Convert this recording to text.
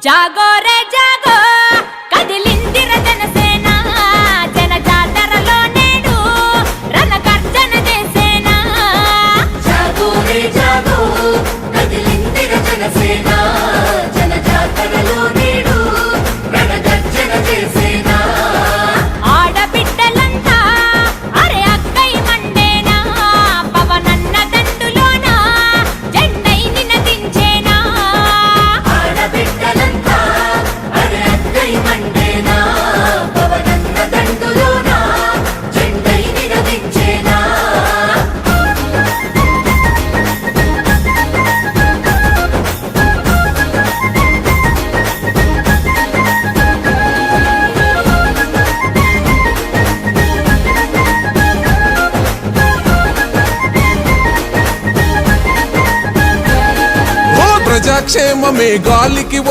జాగో రే జాగో కదిలిందిర జనసేన జన జాతరలో నేడు రణగర్జన చేసేనా జాగో రే జాగో కదిలిందిర జనసేన జన జాతరలో నేడు రణగర్జన చేసేనా ఆడబిడ్డలంతా అరే అక్కై మండేనా పవనన్న దండులోన జెండై నినదించేనా ఆడబిడ్డలంతా అరే అక్కై మండేనా పవనన్న దండులోన జెండై నినదించేనా ప్రజాక్షేమమే గాలికి